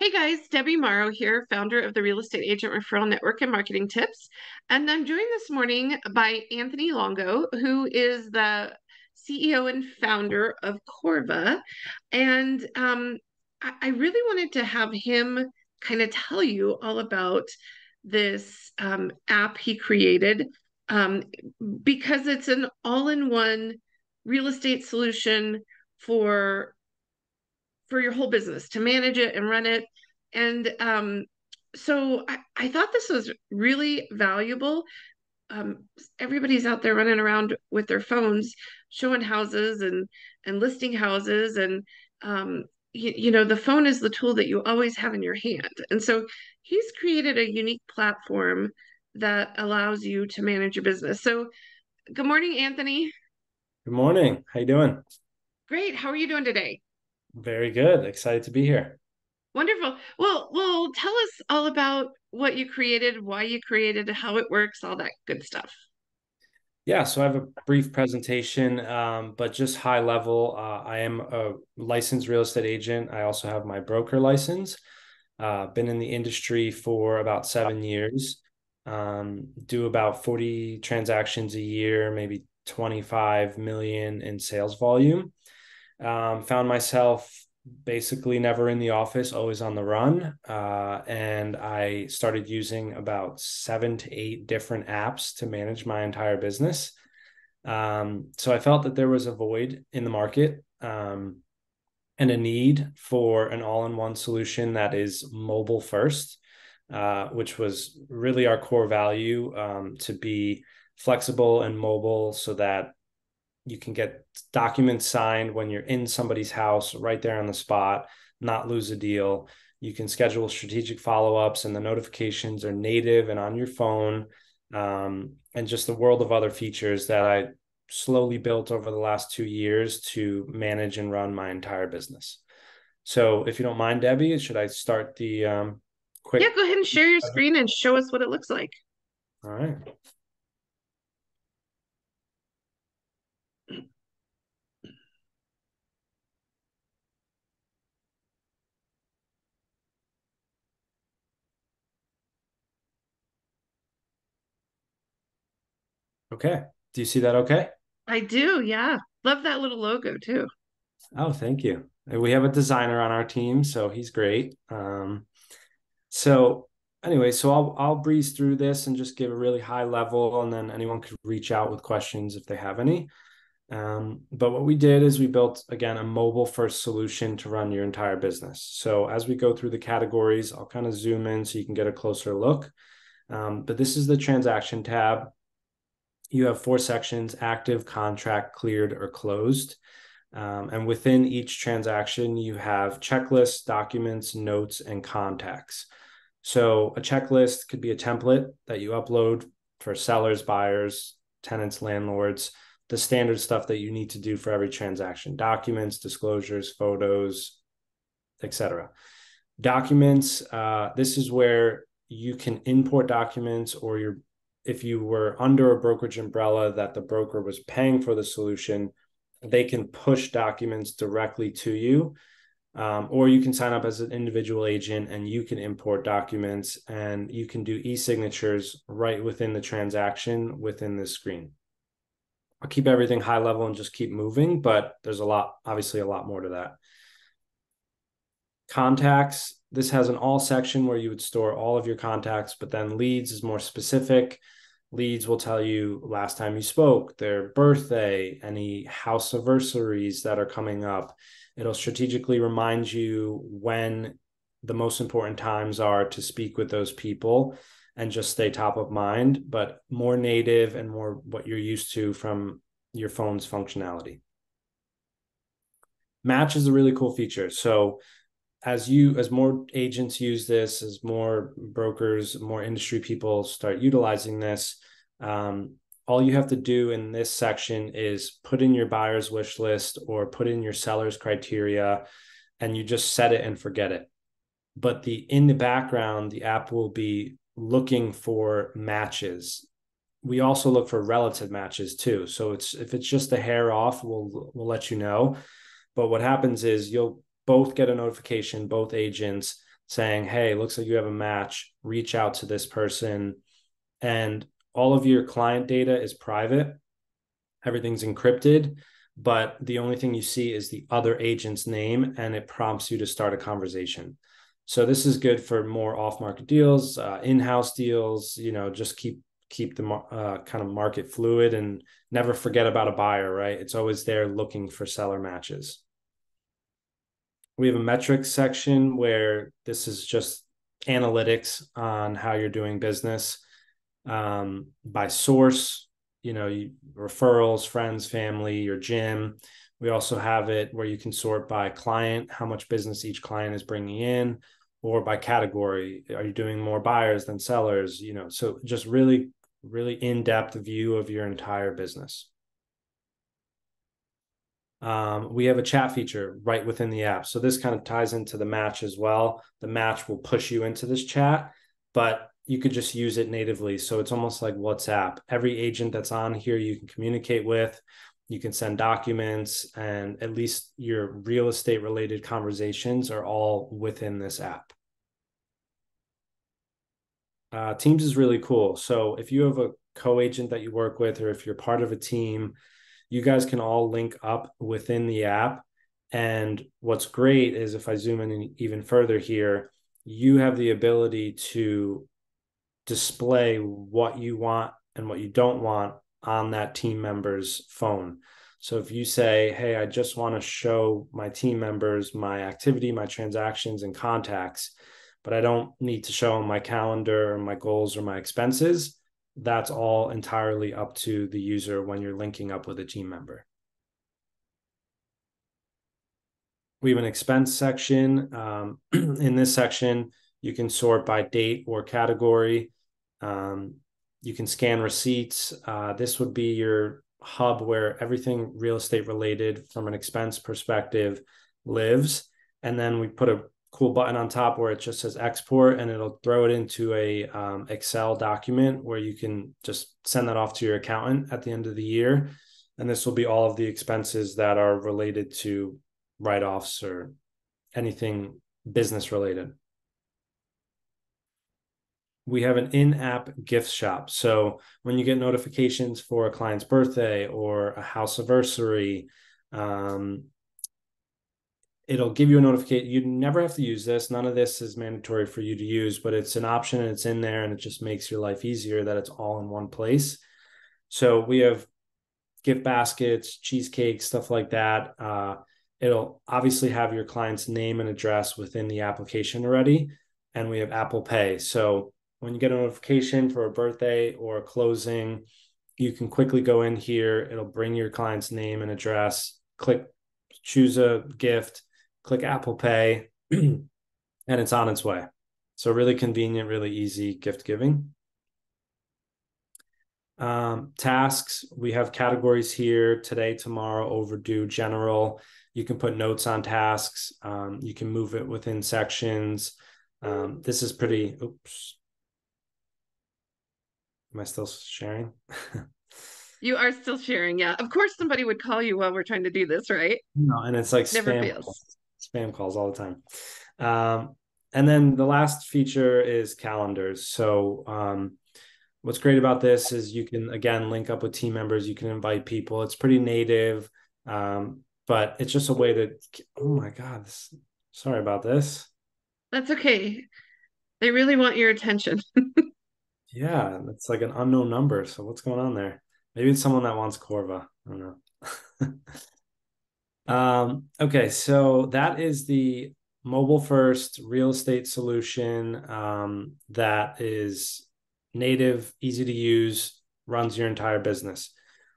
Hey guys, Debbie Morrow here, founder of the Real Estate Agent Referral Network and Marketing Tips. And I'm joined this morning by Anthony Longo, who is the CEO and founder of Corva. And I really wanted to have him kind of tell you all about this app he created um, because it's an all-in-one real estate solution for for your whole business to manage it and run it. And I thought this was really valuable. Everybody's out there running around with their phones, showing houses and listing houses, and the phone is the tool that you always have in your hand. And so he's created a unique platform that allows you to manage your business. So, good morning, Anthony. Good morning. How you doing? Great. How are you doing today? Very good. Excited to be here. Wonderful. Well, tell us all about what you created, why you created, how it works, all that good stuff. Yeah, so I have a brief presentation, but just high level. I am a licensed real estate agent. I also have my broker license. Been in the industry for about 7 years. Do about 40 transactions a year, maybe 25 million in sales volume. Found myself basically never in the office, always on the run. And I started using about 7 to 8 different apps to manage my entire business. So I felt that there was a void in the market, and a need for an all-in-one solution that is mobile first, which was really our core value, to be flexible and mobile so that you can get documents signed when you're in somebody's house right there on the spot, not lose a deal. You can schedule strategic follow-ups and the notifications are native and on your phone, and just a world of other features that I slowly built over the last 2 years to manage and run my entire business. So if you don't mind, Debbie, should I start the Yeah, quick? go ahead and share your screen and show us what it looks like. All right. Okay. Do you see that okay? I do, yeah. Love that little logo too. Oh, thank you. We have a designer on our team, so he's great. So anyway, so I'll breeze through this and just give a really high level, and then anyone could reach out with questions if they have any. But what we did is we built again a mobile first solution to run your entire business. So as we go through the categories, I'll kind of zoom in so you can get a closer look. But this is the transaction tab. You have 4 sections: active, contract, cleared, or closed. And within each transaction, you have checklists, documents, notes, and contacts. So a checklist could be a template that you upload for sellers, buyers, tenants, landlords, the standard stuff that you need to do for every transaction: documents, disclosures, photos, etc. Documents, this is where you can import documents, or if you were under a brokerage umbrella that the broker was paying for the solution, they can push documents directly to you. Or you can sign up as an individual agent and you can import documents and you can do e-signatures right within the transaction within this screen. I'll keep everything high level and just keep moving, but there's obviously a lot more to that. Contacts, this has an all section where you would store all of your contacts, but then leads is more specific. Leads will tell you last time you spoke, their birthday, any house anniversaries that are coming up. It'll strategically remind you when the most important times are to speak with those people and just stay top of mind, but more native and more what you're used to from your phone's functionality. Match is a really cool feature. So as more agents use this, as more brokers, more industry people start utilizing this, all you have to do in this section is put in your buyer's wish list or put in your seller's criteria, and you just set it and forget it. But in the background, the app will be looking for matches. We also look for relative matches too. So if it's just a hair off, we'll let you know. But what happens is you'll both get a notification, both agents, saying, hey, looks like you have a match, reach out to this person. And all of your client data is private, everything's encrypted, but the only thing you see is the other agent's name, and it prompts you to start a conversation. So this is good for more off-market deals, in-house deals. Just keep the kind of market fluid, and never forget about a buyer, right? It's always there looking for seller matches. We have a metrics section where this is just analytics on how you're doing business, by source, referrals, friends, family, your gym. We also have it where you can sort by client, how much business each client is bringing in, or by category. Are you doing more buyers than sellers? So just really, really in-depth view of your entire business. We have a chat feature right within the app. So this kind of ties into the match as well. The match will push you into this chat, but you could just use it natively. So it's almost like WhatsApp. Every agent that's on here, you can communicate with, you can send documents, and at least your real estate related conversations are all within this app. Teams is really cool. So if you have a co-agent that you work with, or if you're part of a team, you guys can all link up within the app. And what's great is, if I zoom in even further here, you have the ability to display what you want and what you don't want on that team member's phone. So if you say, hey, I just want to show my team members my activity, my transactions, and contacts, but I don't need to show them my calendar or my goals or my expenses, that's all entirely up to the user when you're linking up with a team member. We have an expense section. In this section, you can sort by date or category. You can scan receipts. This would be your hub where everything real estate related from an expense perspective lives. And then we put a cool button on top where it just says export, and it'll throw it into a Excel document where you can just send that off to your accountant at the end of the year. And this will be all of the expenses that are related to write-offs or anything business related. We have an in-app gift shop. So when you get notifications for a client's birthday or a house anniversary, it'll give you a notification. You never have to use this. None of this is mandatory for you to use, but it's an option and it's in there, and it just makes your life easier that it's all in one place. So we have gift baskets, cheesecakes, stuff like that. It'll obviously have your client's name and address within the application already. And we have Apple Pay. So when you get a notification for a birthday or a closing, you can quickly go in here. It'll bring your client's name and address, choose a gift, click Apple Pay, and it's on its way. So really convenient, really easy gift giving. Tasks, we have categories here: today, tomorrow, overdue, general. You can put notes on tasks. You can move it within sections. This is pretty, oops. Am I still sharing? You are still sharing, yeah. Of course, somebody would call you while we're trying to do this, right? No, and it's like Never fails. spam calls all the time. And then the last feature is calendars. So what's great about this is you can, again, link up with team members. You can invite people. It's pretty native, but it's just a way to, oh my God, sorry about this. That's okay. They really want your attention. Yeah, it's like an unknown number. So what's going on there? Maybe it's someone that wants Corva. I don't know. Okay, so that is the mobile first real estate solution that is native, easy to use, runs your entire business.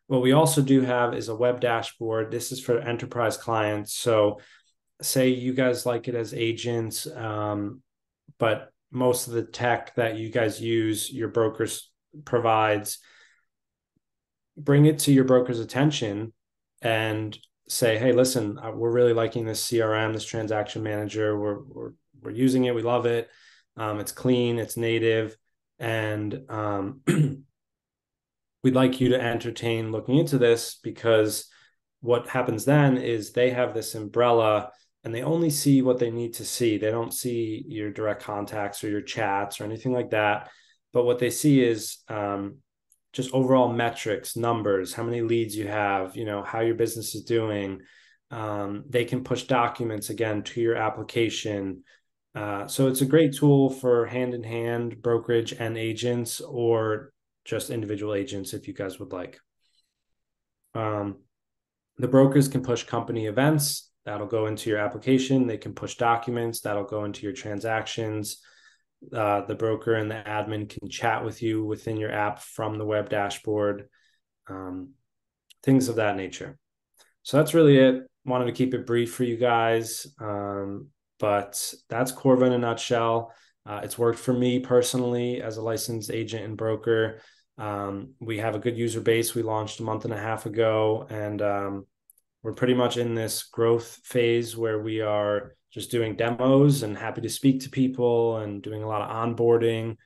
What we also do have is a web dashboard. This is for enterprise clients. So say you guys like it as agents, but most of the tech that you guys use, your brokers provides, bring it to your broker's attention and say, hey, listen, we're really liking this CRM, this transaction manager. We're using it. We love it. It's clean, it's native. And we'd like you to entertain looking into this, because what happens then is they have this umbrella and they only see what they need to see. They don't see your direct contacts or your chats or anything like that. But what they see is just overall metrics, numbers, how many leads you have, how your business is doing. They can push documents again to your application. So it's a great tool for hand in hand brokerage and agents, or just individual agents if you guys would like. Um, the brokers can push company events that'll go into your application. They can push documents that'll go into your transactions. The broker and the admin can chat with you within your app from the web dashboard, um, things of that nature. So that's really it. Wanted to keep it brief for you guys, but that's Corva in a nutshell. It's worked for me personally as a licensed agent and broker. We have a good user base. We launched a month and a half ago, and we're pretty much in this growth phase where we are just doing demos and happy to speak to people and doing a lot of onboarding.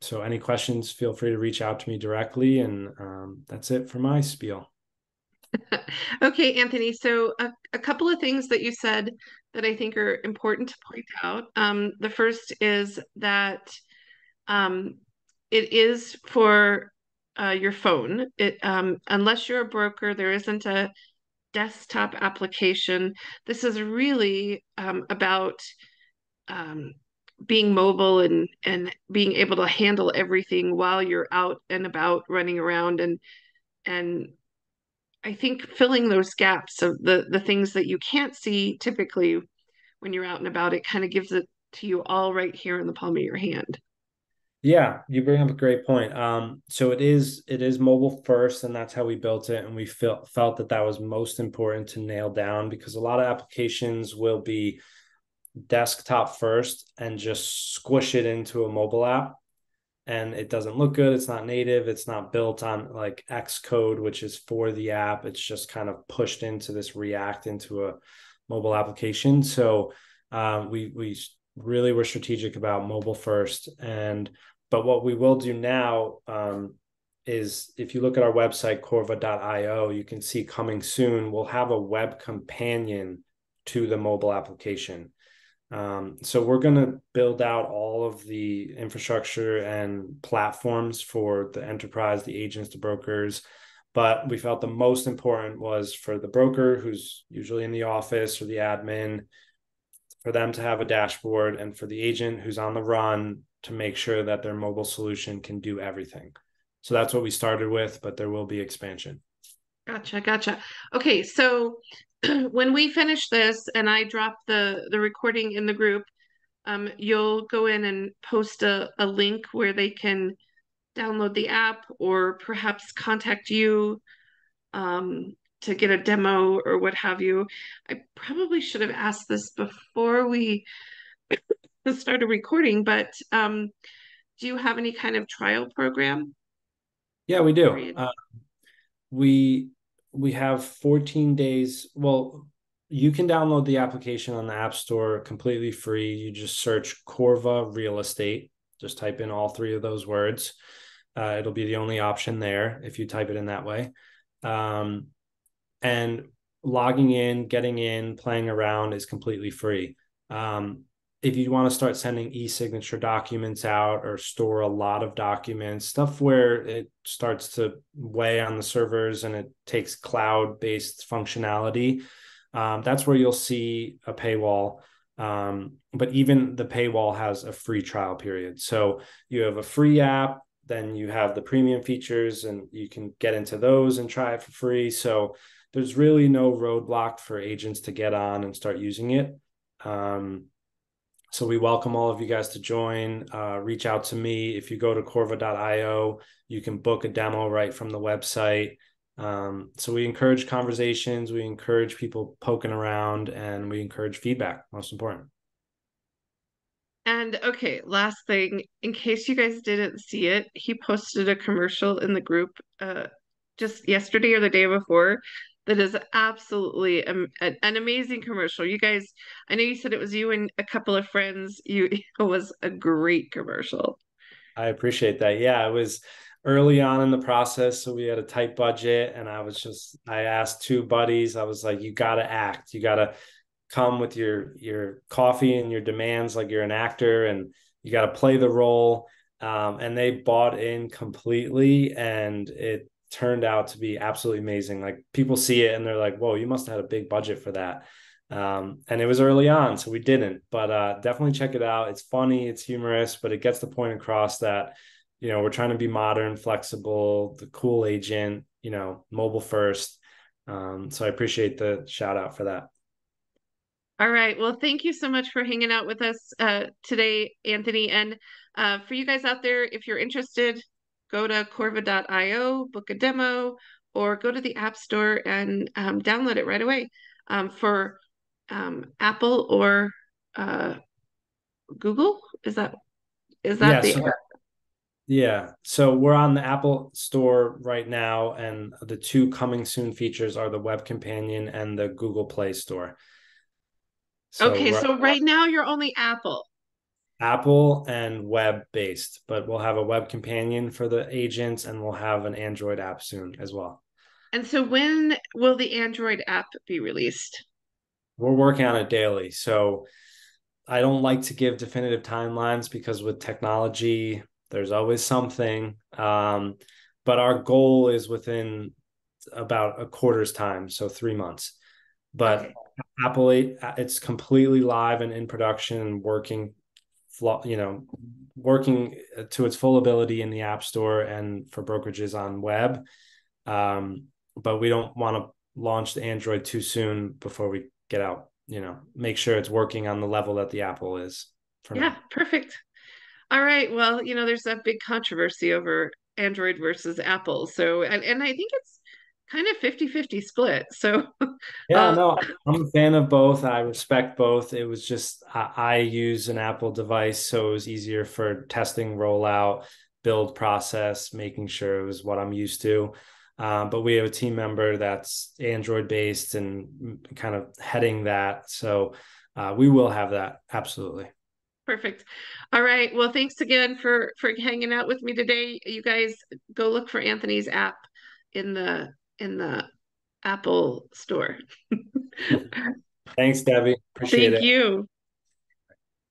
So any questions, feel free to reach out to me directly. And that's it for my spiel. Okay, Anthony. So a couple of things that you said that I think are important to point out. The first is that um, it is for your phone. Unless you're a broker, there isn't a desktop application. This is really about um, being mobile and being able to handle everything while you're out and about running around and I think filling those gaps of the things that you can't see typically when you're out and about, it kind of gives it to you all right here in the palm of your hand. Yeah, you bring up a great point. So it is mobile first, and that's how we built it. And we felt that that was most important to nail down, because a lot of applications will be desktop first and just squish it into a mobile app, and it doesn't look good. It's not native. It's not built on like Xcode, which is for the app. It's just kind of pushed into this React into a mobile application. So we really were strategic about mobile first. And but what we will do now is, if you look at our website corva.io, you can see coming soon we'll have a web companion to the mobile application. So we're going to build out all of the infrastructure and platforms for the enterprise, the agents, the brokers. But we felt the most important was for the broker, who's usually in the office, or the admin, for them to have a dashboard, and for the agent who's on the run to make sure that their mobile solution can do everything. So that's what we started with, but there will be expansion. Gotcha, gotcha. Okay, so when we finish this and I drop the recording in the group, you'll go in and post a link where they can download the app or perhaps contact you to get a demo or what have you. I probably should have asked this before we started recording, but do you have any kind of trial program Yeah, we for do. you? We we have 14 days. Well, you can download the application on the App Store completely free. You just search Corva Real Estate. Just type in all three of those words. It'll be the only option there if you type it in that way. Um, and logging in, getting in, playing around is completely free. Um, if you want to start sending e-signature documents out, or store a lot of documents, stuff where it starts to weigh on the servers and it takes cloud-based functionality, that's where you'll see a paywall. But even the paywall has a free trial period. So you have a free app, then you have the premium features, and you can get into those and try it for free. So there's really no roadblock for agents to get on and start using it. So we welcome all of you guys to join. Reach out to me. If you go to corva.io, you can book a demo right from the website. So we encourage conversations, we encourage people poking around, and we encourage feedback, most important. And okay, last thing, in case you guys didn't see it, he posted a commercial in the group just yesterday or the day before that is absolutely an amazing commercial. You guys, I know you said it was you and a couple of friends. It was a great commercial. I appreciate that. Yeah, it was early on in the process, so we had a tight budget, and I asked two buddies. I was like, "You got to act. You got to come with your coffee and your demands like you're an actor and you got to play the role. And they bought in completely, and it turned out to be absolutely amazing. Like people see it and they're like, "Whoa, you must have had a big budget for that." And it was early on, so we didn't. But definitely check it out. It's funny, it's humorous, but it gets the point across that we're trying to be modern, flexible, the cool agent, mobile first. So I appreciate the shout out for that. All right. Well, thank you so much for hanging out with us today, Anthony. And for you guys out there, if you're interested, go to corva.io, book a demo, or go to the App Store and download it right away for Apple or uh, Google. Is that Yeah, the so yeah, so we're on the Apple Store right now, and the two coming soon features are the Web Companion and the Google Play Store. So Okay, we're so right now you're only Apple. Apple and web based, but we'll have a Web Companion for the agents, and we'll have an Android app soon as well. And so when will the Android app be released? We're working on it daily. So I don't like to give definitive timelines because with technology, there's always something. But our goal is within about a quarter's time, so 3 months. But Okay. Apple, it's completely live and in production and working, working to its full ability in the App Store and for brokerages on web. But we don't want to launch the Android too soon before we get out. Make sure it's working on the level that the Apple is for Yeah, now. perfect. All right. Well, there's that big controversy over Android versus Apple. So, and I think it's kind of 50-50 split. So, Yeah, uh, no, I'm a fan of both. I respect both. It was just I use an Apple device, so it was easier for testing, rollout, build process, making sure it was what I'm used to. But we have a team member that's Android based and kind of heading that. So we will have that. Absolutely. perfect. All right. Well, thanks again for hanging out with me today. You guys go look for Anthony's app in the Apple store. Thanks, Debbie. Appreciate Thank it. you.